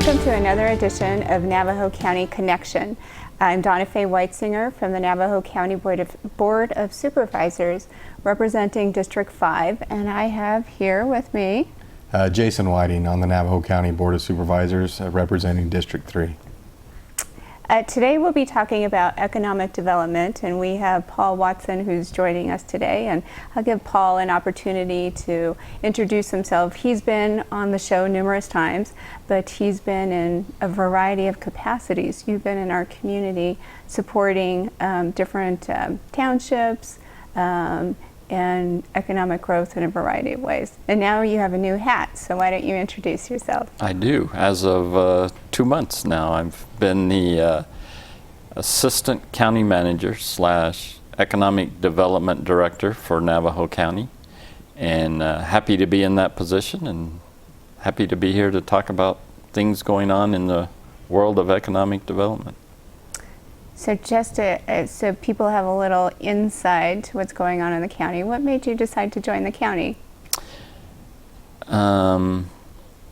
Welcome to another edition of Navajo County Connection. I'm Dawnafe Whitesinger from the Navajo County Board of Supervisors representing District 5, and I have here with me Jason Whiting on the Navajo County Board of Supervisors representing District 3. Today we'll be talking about economic development, and we have Paul Watson who's joining us today, and I'll give Paul an opportunity to introduce himself. He's been on the show numerous times, but he's been in a variety of capacities. You've been in our community supporting different townships and economic growth in a variety of ways. And now you have a new hat, so why don't you introduce yourself? I do. As of 2 months now, I've been the Assistant County Manager / Economic Development Director for Navajo County, and happy to be in that position and happy to be here to talk about things going on in the world of economic development. So just so people have a little insight to what's going on in the county, what made you decide to join the county?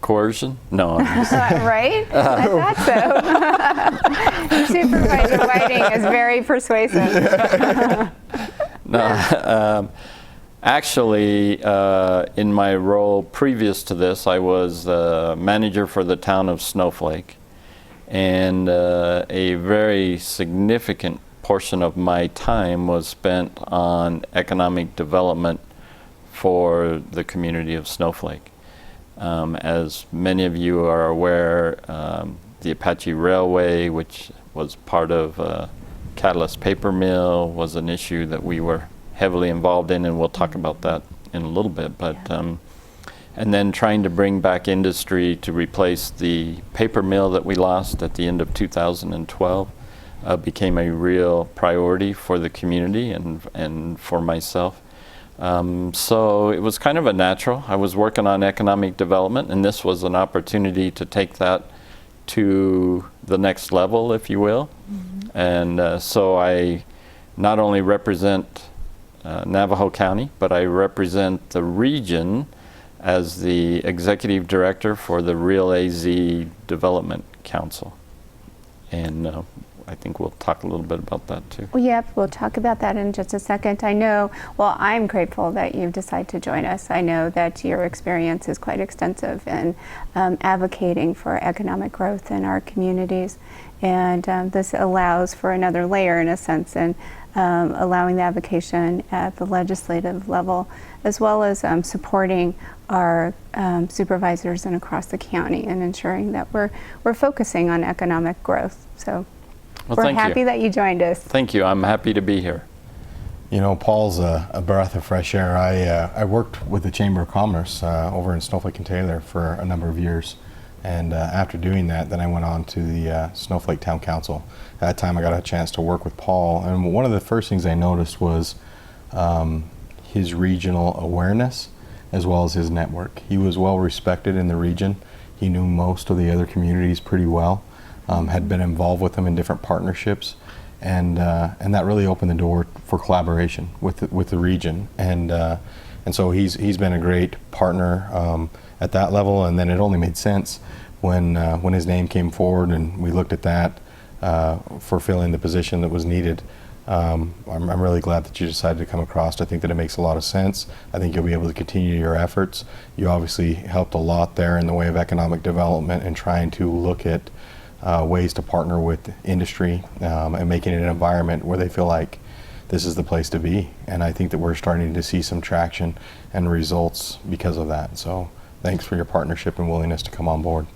Coercion? No. Right? I thought so. Supervisor Whiting is very persuasive. No. Actually, in my role previous to this, I was manager for the town of Snowflake. And a very significant portion of my time was spent on economic development for the community of Snowflake. As many of you are aware, the Apache Railway, which was part of Catalyst Paper Mill, was an issue that we were heavily involved in, and we'll talk about that in a little bit. But and then trying to bring back industry to replace the paper mill that we lost at the end of 2012 became a real priority for the community and for myself. So it was kind of a natural. I was working on economic development, and this was an opportunity to take that to the next level, if you will. Mm-hmm. And so I not only represent Navajo County, but I represent the region as the Executive Director for the Real AZ Development Council. And I think we'll talk a little bit about that too. Well, yep, we'll talk about that in just a second. I know, well, I'm grateful that you've decided to join us. I know that your experience is quite extensive in advocating for economic growth in our communities. And this allows for another layer, in a sense, in allowing the advocation at the legislative level, as well as supporting our supervisors and across the county and ensuring that we're focusing on economic growth. So we're happy that you joined us. Thank you. I'm happy to be here. You know, Paul's a breath of fresh air. I worked with the Chamber of Commerce over in Snowflake and Taylor for a number of years. And after doing that, then I went on to the Snowflake Town Council. At that time, I got a chance to work with Paul. And one of the first things I noticed was his regional awareness as well as his network. He was well respected in the region. He knew most of the other communities pretty well, had been involved with them in different partnerships. And that really opened the door for collaboration with the region. And so he's been a great partner at that level, and then it only made sense when his name came forward and we looked at that for filling the position that was needed. I'm really glad that you decided to come across. I think that it makes a lot of sense. I think you'll be able to continue your efforts. You obviously helped a lot there in the way of economic development and trying to look at ways to partner with industry and making it an environment where they feel like this is the place to be. And I think that we're starting to see some traction and results because of that. So thanks for your partnership and willingness to come on board.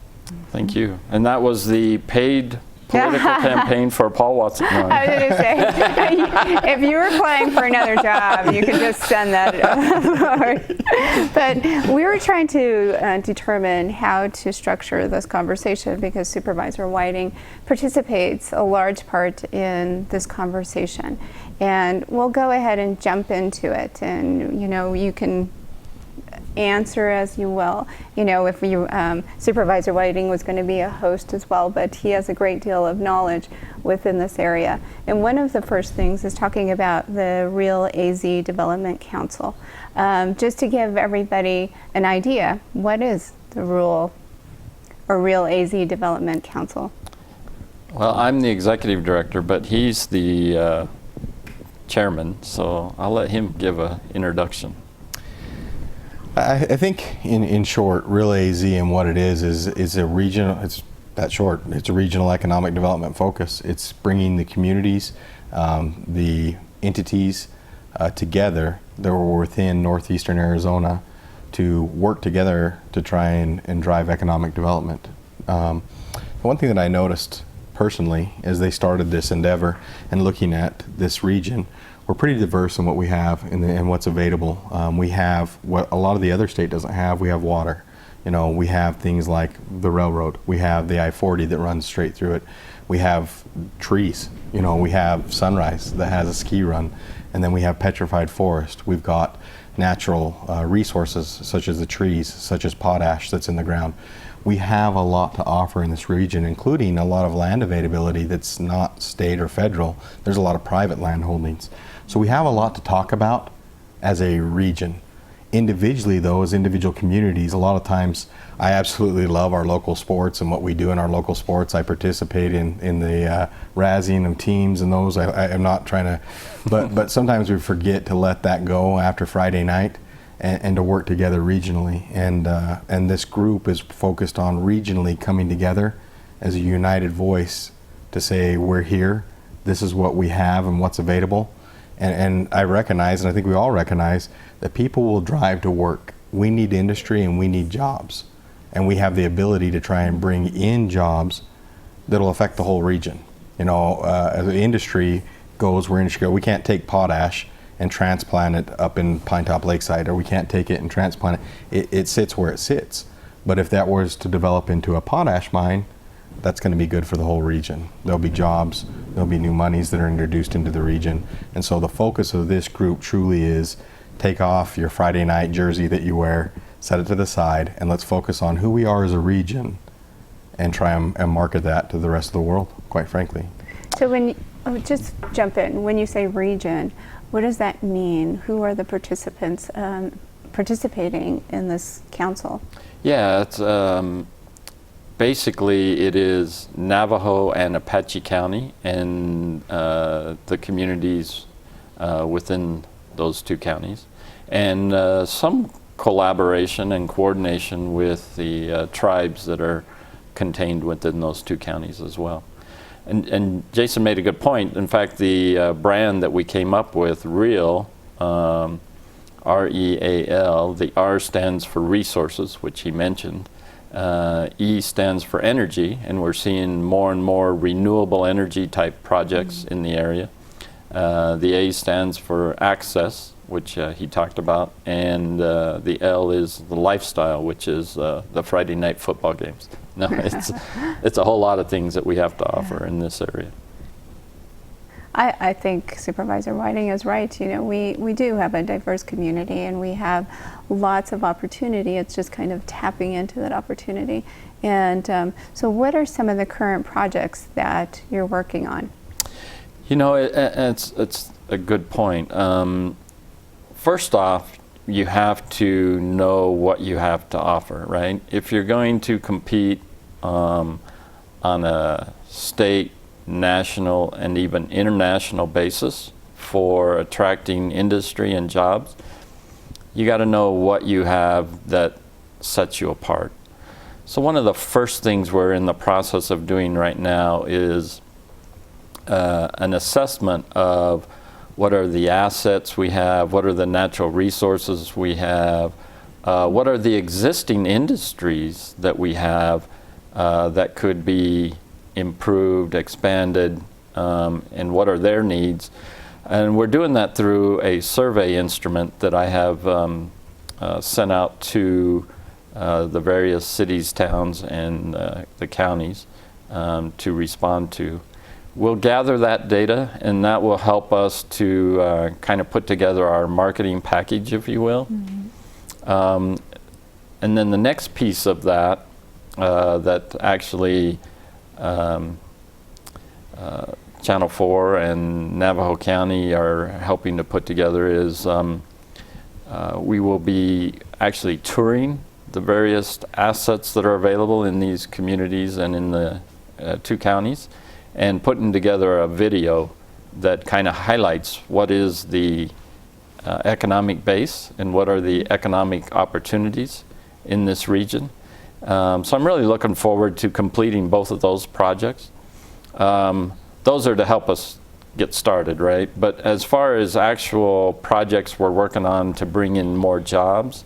Thank you. And that was the paid political campaign for Paul Watson. No. I was going to say, if you were applying for another job, you could just send that forward. But we were trying to determine how to structure this conversation because Supervisor Whiting participates a large part in this conversation. And we'll go ahead and jump into it. And, you know, you can answer as you will. You know, if you Supervisor Whiting was going to be a host as well, but he has a great deal of knowledge within this area. And one of the first things is talking about the Real AZ Development Council. Just to give everybody an idea, what is the Rural or Real AZ Development Council? Well, I'm the executive director, but he's the chairman, so I'll let him give an introduction. I think in short, Real AZ and what it is a regional, it's that short, it's a regional economic development focus. It's bringing the communities, the entities together that were within northeastern Arizona to work together to try and drive economic development. The one thing that I noticed personally as they started this endeavor and looking at this region, we're pretty diverse in what we have and what's available. We have what a lot of the other state doesn't have. We have water. You know, we have things like the railroad. We have the I-40 that runs straight through it. We have trees. You know, we have Sunrise that has a ski run. And then we have petrified forest. We've got natural resources such as the trees, such as potash that's in the ground. We have a lot to offer in this region, including a lot of land availability that's not state or federal. There's a lot of private land holdings. So we have a lot to talk about as a region. Individually though, as individual communities, a lot of times I absolutely love our local sports and what we do in our local sports. I participate in the razzing of teams and those. I am not trying to, but sometimes we forget to let that go after Friday night and to work together regionally. And this group is focused on regionally coming together as a united voice to say we're here, this is what we have and what's available. And I recognize, and I think we all recognize, that people will drive to work. We need industry and we need jobs. And we have the ability to try and bring in jobs that'll affect the whole region. You know, as the industry goes, where industry goes, we can't take potash and transplant it up in Pinetop Lakeside, or we can't take it and transplant it. It sits where it sits. But if that was to develop into a potash mine, that's going to be good for the whole region. There'll be jobs, there'll be new monies that are introduced into the region. And so the focus of this group truly is take off your Friday night jersey that you wear, set it to the side, and let's focus on who we are as a region and try and market that to the rest of the world, quite frankly. So just jump in, when you say region, what does that mean? Who are the participants participating in this council? Yeah, it's basically it is Navajo and Apache County and the communities within those two counties, and some collaboration and coordination with the tribes that are contained within those two counties as well. And Jason made a good point. In fact, the brand that we came up with, REAL, R-E-A-L, the R stands for resources, which he mentioned. E stands for energy, and we're seeing more and more renewable energy type projects in the area. The A stands for access, which he talked about, and the L is the lifestyle, which is the Friday night football games. No, it's a whole lot of things that we have to offer in this area. I think Supervisor Whiting is right. You know, we do have a diverse community and we have lots of opportunity. It's just kind of tapping into that opportunity. And so what are some of the current projects that you're working on? You know, it's a good point. First off, you have to know what you have to offer, right? If you're going to compete on a state, national, and even international basis for attracting industry and jobs, you got to know what you have that sets you apart. So one of the first things we're in the process of doing right now is an assessment of what are the assets we have, what are the natural resources we have, what are the existing industries that we have that could be improved, expanded, and what are their needs. And we're doing that through a survey instrument that I have sent out to the various cities, towns, and the counties to respond to. We'll gather that data, and that will help us to kind of put together our marketing package, if you will. Mm-hmm. And then the next piece of that, that actually Channel 4 and Navajo County are helping to put together is we will be actually touring the various assets that are available in these communities and in the 2 counties, and putting together a video that kind of highlights what is the economic base and what are the economic opportunities in this region. So I'm really looking forward to completing both of those projects. Those are to help us get started, right? But as far as actual projects we're working on to bring in more jobs,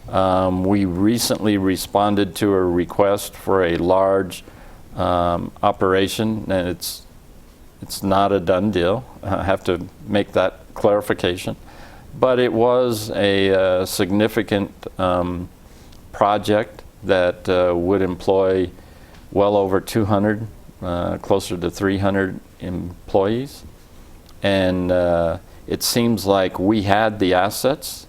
we recently responded to a request for a large operation, and it's not a done deal. I have to make that clarification. But it was a significant project that would employ well over 200, closer to 300 employees. And it seems like we had the assets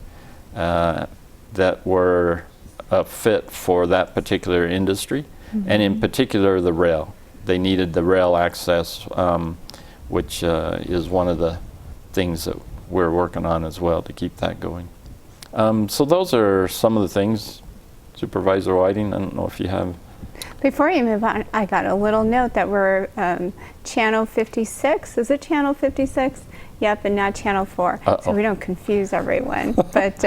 that were a fit for that particular industry, and in particular the rail. They needed the rail access, which is one of the things that we're working on as well to keep that going. So those are some of the things. Supervisor Whiting, I don't know if you have. Before you move on, I got a little note that we're channel 56. Is it channel 56? Yep, and not channel 4. So we don't confuse everyone. But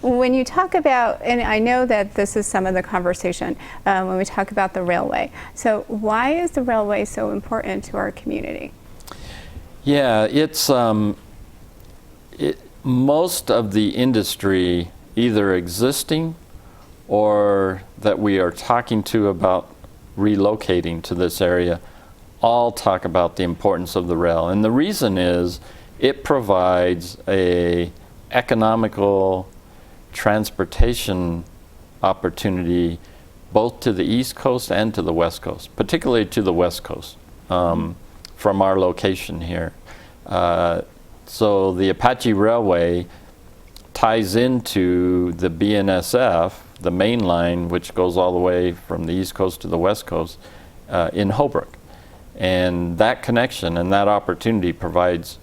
when you talk about, and I know that this is some of the conversation when we talk about the railway. So why is the railway so important to our community? Yeah, it's most of the industry either existing or that we are talking to about relocating to this area all talk about the importance of the rail. And the reason is it provides a economical transportation opportunity both to the East Coast and to the West Coast, particularly to the West Coast from our location here. So the Apache Railway ties into the BNSF, the main line, which goes all the way from the East Coast to the West Coast in Holbrook. And that connection and that opportunity provides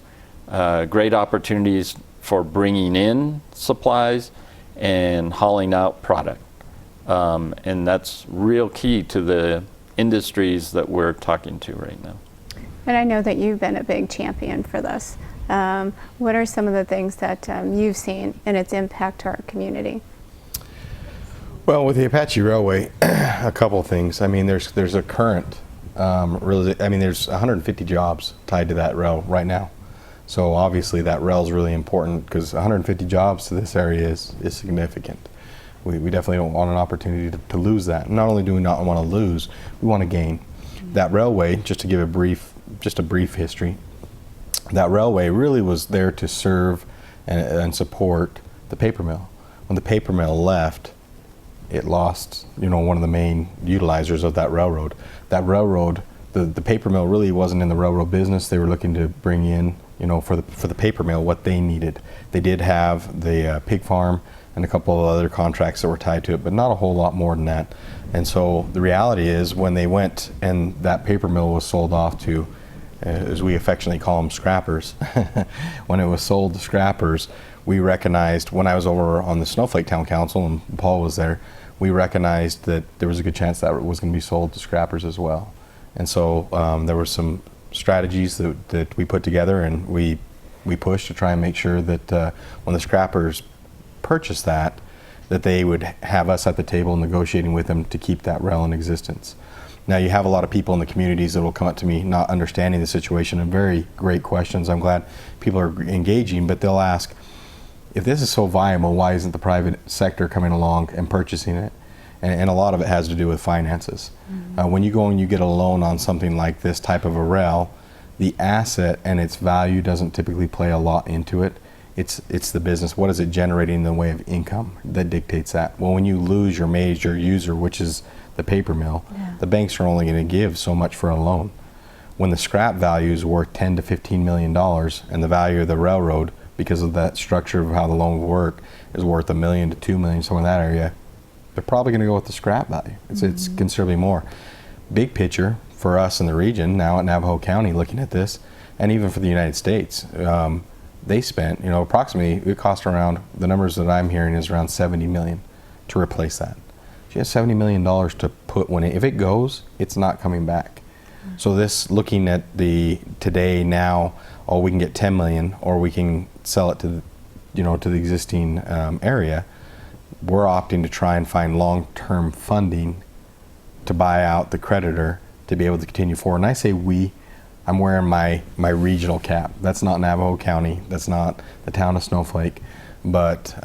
great opportunities for bringing in supplies and hauling out product. And that's real key to the industries that we're talking to right now. And I know that you've been a big champion for this. What are some of the things that you've seen and its impact to our community? Well, with the Apache Railway, a couple of things. I mean, there's a current, there's 150 jobs tied to that rail right now. So obviously that rail is really important because 150 jobs to this area is significant. We definitely don't want an opportunity to lose that. Not only do we not want to lose, we want to gain. That railway, just to give a brief history, that railway really was there to serve and support the paper mill. When the paper mill left, it lost, one of the main utilizers of that railroad. That railroad, the paper mill really wasn't in the railroad business. They were looking to bring in, for the paper mill what they needed. They did have the pig farm and a couple of other contracts that were tied to it, but not a whole lot more than that. And so the reality is when they went and that paper mill was sold off to, as we affectionately call them, scrappers, when it was sold to scrappers, we recognized, when I was over on the Snowflake Town Council and Paul was there, we recognized that there was a good chance that it was going to be sold to scrappers as well. And so there were some strategies that we put together and we pushed to try and make sure that when the scrappers purchased that they would have us at the table negotiating with them to keep that rail in existence. Now you have a lot of people in the communities that will come up to me not understanding the situation, and very great questions. I'm glad people are engaging, but they'll ask, if this is so viable, why isn't the private sector coming along and purchasing it? And a lot of it has to do with finances. When you go and you get a loan on something like this type of a rail, the asset and its value doesn't typically play a lot into it. It's the business. What is it generating in the way of income that dictates that? Well, when you lose your major user, which is the paper mill, the banks are only going to give so much for a loan. When the scrap value is worth $10 to $15 million and the value of the railroad, because of that structure of how the loan will work, is worth $1 million to $2 million, somewhere in that area, they're probably going to go with the scrap value. It's considerably more. Big picture for us in the region now at Navajo County looking at this, and even for the United States, they spent, approximately, it cost around, the numbers that I'm hearing is around $70 million to replace that. She has $70 million to put if it goes, it's not coming back. So this, looking at the today now, we can get 10 million, or we can sell it to, to the existing area. We're opting to try and find long-term funding to buy out the creditor to be able to continue forward. And I say we, I'm wearing my regional cap. That's not Navajo County. That's not the town of Snowflake, but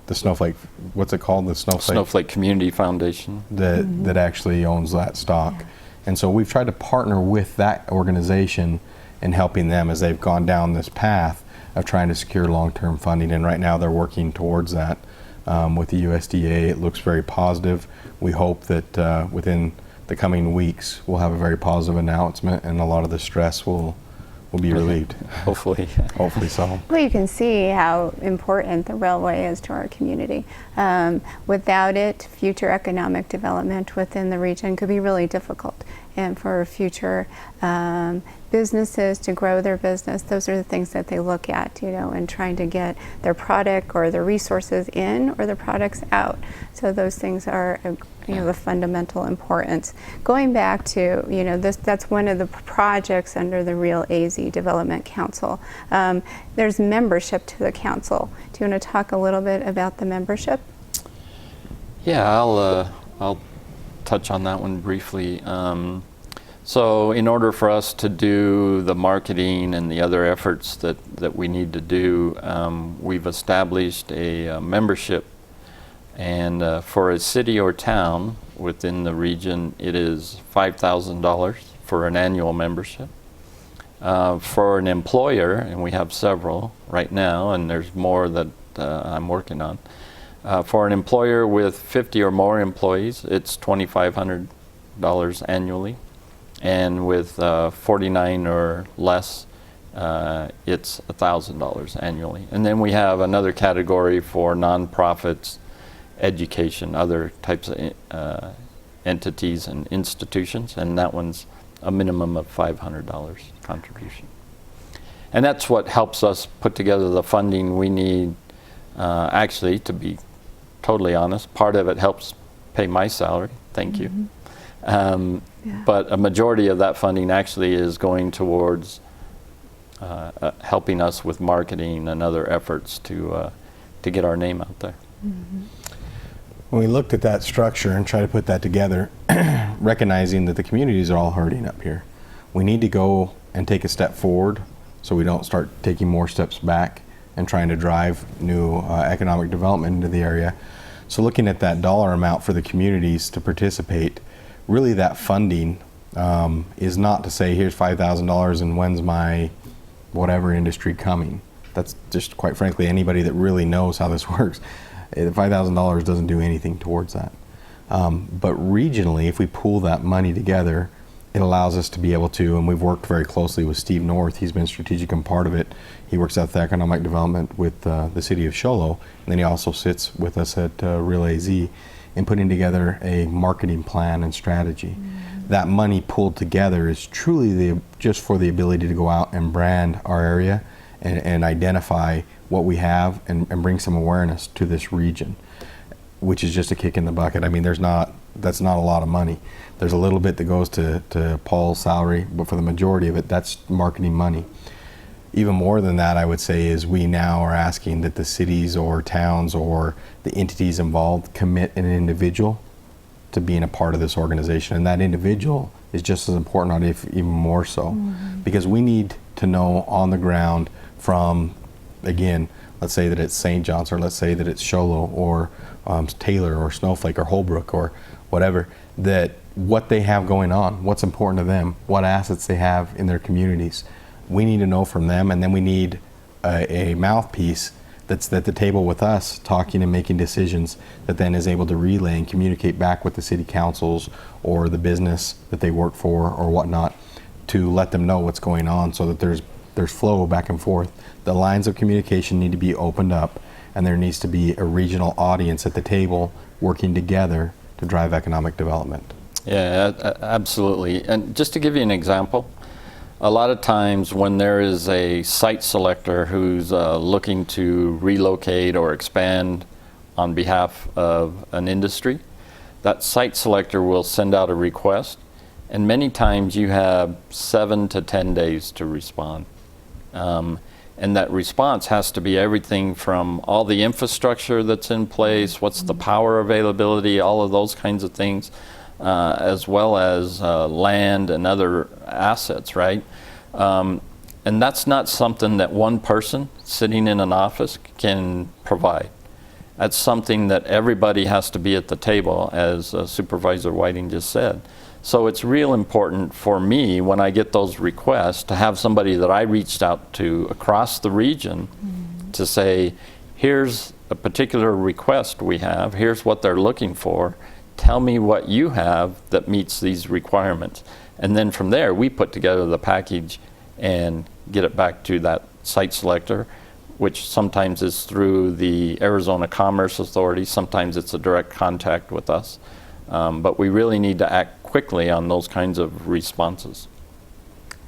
the Snowflake, what's it called? The Snowflake Community Foundation. That actually owns that stock. Yeah. And so we've tried to partner with that organization in helping them as they've gone down this path of trying to secure long-term funding. And right now they're working towards that with the USDA. It looks very positive. We hope that within the coming weeks we'll have a very positive announcement, and a lot of the stress will be relieved. Hopefully. Hopefully so. Well, you can see how important the railway is to our community. Without it, future economic development within the region could be really difficult. And for future businesses to grow their business, those are the things that they look at, and trying to get their product or their resources in or their products out. So those things are the fundamental importance. Going back to, that's one of the projects under the Real AZ Development Council. There's membership to the council. Do you want to talk a little bit about the membership? Yeah, I'll touch on that one briefly. So in order for us to do the marketing and the other efforts that we need to do, we've established a membership. And for a city or town within the region, it is $5,000 for an annual membership. For an employer, and we have several right now, and there's more that I'm working on. For an employer with 50 or more employees, it's $2,500 annually. And with 49 or less, it's $1,000 annually. And then we have another category for nonprofits, education, other types of entities and institutions, and that one's a minimum of $500 contribution. And that's what helps us put together the funding we need. Actually, to be totally honest, part of it helps pay my salary, thank you. But a majority of that funding actually is going towards helping us with marketing and other efforts to get our name out there. When we looked at that structure and tried to put that together, recognizing that the communities are all hurting up here, we need to go and take a step forward so we don't start taking more steps back and trying to drive new economic development into the area. So looking at that dollar amount for the communities to participate, really that funding is not to say here's $5,000 and when's my whatever industry coming. That's just, quite frankly, anybody that really knows how this works. $5,000 doesn't do anything towards that. But regionally, if we pool that money together, it allows us to be able to, and we've worked very closely with Steve North. He's been strategic and part of it. He works at the economic development with the city of Show Low, and then he also sits with us at Real AZ in putting together a marketing plan and strategy. That money pulled together is truly just for the ability to go out and brand our area and identify what we have and bring some awareness to this region, which is just a kick in the bucket. I mean, that's not a lot of money. There's a little bit that goes to Paul's salary, but for the majority of it, that's marketing money. Even more than that, I would say, is we now are asking that the cities or towns or the entities involved commit an individual to being a part of this organization. And that individual is just as important, not if even more so, because we need to know on the ground from, again, let's say that it's St. John's, or let's say that it's Show Low or Taylor or Snowflake or Holbrook or whatever, that what they have going on, what's important to them, what assets they have in their communities. We need to know from them, and then we need a mouthpiece that's at the table with us talking and making decisions that then is able to relay and communicate back with the city councils or the business that they work for or whatnot to let them know what's going on so that there's flow back and forth. The lines of communication need to be opened up, and there needs to be a regional audience at the table working together to drive economic development. Yeah, absolutely. And just to give you an example, a lot of times when there is a site selector who's looking to relocate or expand on behalf of an industry. That site selector will send out a request, and many times you have 7 to 10 days to respond. And that response has to be everything from all the infrastructure that's in place, what's the power availability, all of those kinds of things, as well as land and other assets, right? And that's not something that one person sitting in an office can provide. That's something that everybody has to be at the table, as Supervisor Whiting just said. So it's real important for me when I get those requests to have somebody that I reached out to across the region to say, here's a particular request we have, here's what they're looking for, tell me what you have that meets these requirements. And then from there, we put together the package and get it back to that site selector, which sometimes is through the Arizona Commerce Authority, sometimes it's a direct contact with us. But we really need to act quickly on those kinds of responses.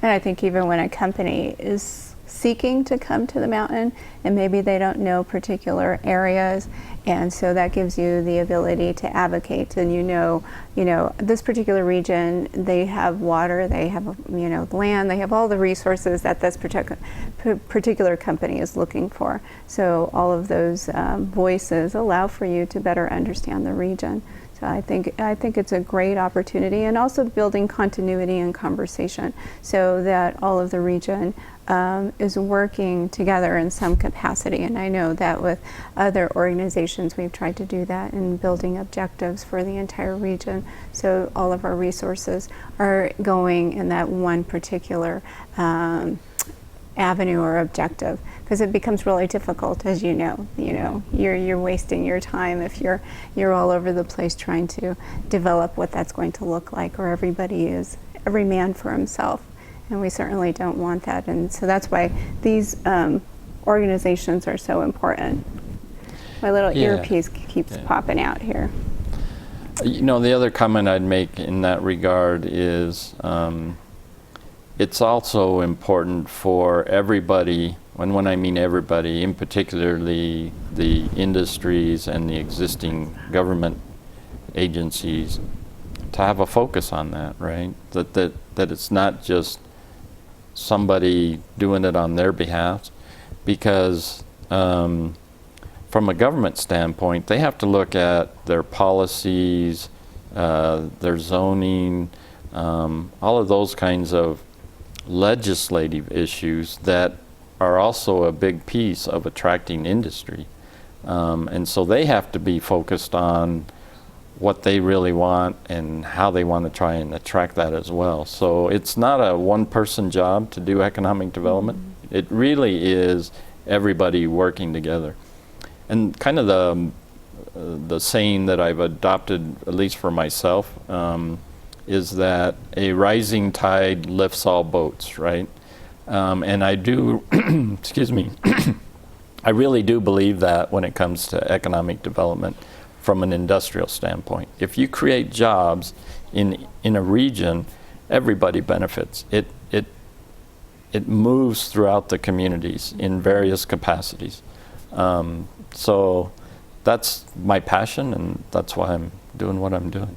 And I think even when a company is seeking to come to the mountain and maybe they don't know particular areas, and so that gives you the ability to advocate, and you know this particular region, they have water, they have land, they have all the resources that this particular company is looking for. So all of those voices allow for you to better understand the region. So I think it's a great opportunity, and also building continuity and conversation so that all of the region is working together in some capacity. And I know that with other organizations we've tried to do that in building objectives for the entire region, so all of our resources are going in that one particular avenue or objective, because it becomes really difficult, as you know, you're wasting your time if you're all over the place trying to develop what that's going to look like, or every man for himself, and we certainly don't want that. And so that's why these organizations are so important. My little earpiece keeps popping out here. The other comment I'd make in that regard is it's also important for everybody, and when I mean everybody, in particular the industries and the existing government agencies, to have a focus on that, right? That it's not just somebody doing it on their behalf, because from a government standpoint, they have to look at their policies, their zoning, all of those kinds of legislative issues that are also a big piece of attracting industry. And so they have to be focused on what they really want and how they want to try and attract that as well. So it's not a one-person job to do economic development. It really is everybody working together. And kind of the saying that I've adopted, at least for myself, is that a rising tide lifts all boats, right? And I do, excuse me, I really do believe that when it comes to economic development from an industrial standpoint. If you create jobs in a region, everybody benefits. It moves throughout the communities in various capacities. So that's my passion, and that's why I'm doing what I'm doing.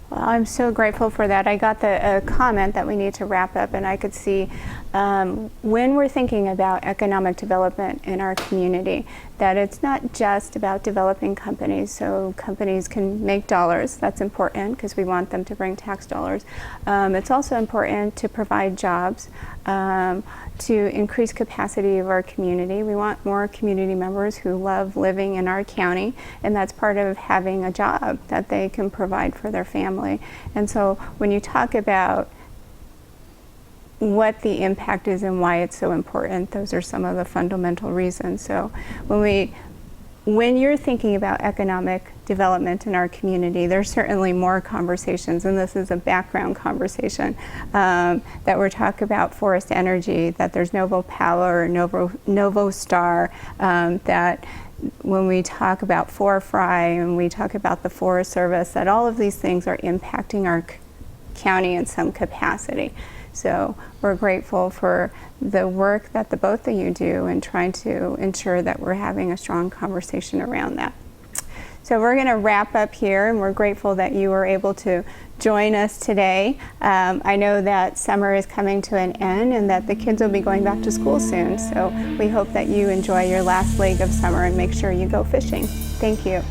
Well, I'm so grateful for that. I got the comment that we need to wrap up, and I could see when we're thinking about economic development in our community, that it's not just about developing companies, so companies can make dollars. That's important because we want them to bring tax dollars. It's also important to provide jobs, to increase capacity of our community. We want more community members who love living in our county, and that's part of having a job that they can provide for their family. And so when you talk about what the impact is and why it's so important, those are some of the fundamental reasons. So when you're thinking about economic development in our community, there's certainly more conversations, and this is a background conversation, that we're talking about forest energy, that there's Novo Power, Novo Star, that when we talk about Forefry and we talk about the Forest Service, that all of these things are impacting our county in some capacity. So we're grateful for the work that the both of you do in trying to ensure that we're having a strong conversation around that. So we're going to wrap up here, and we're grateful that you were able to join us today. I know that summer is coming to an end and that the kids will be going back to school soon, so we hope that you enjoy your last leg of summer and make sure you go fishing. Thank you.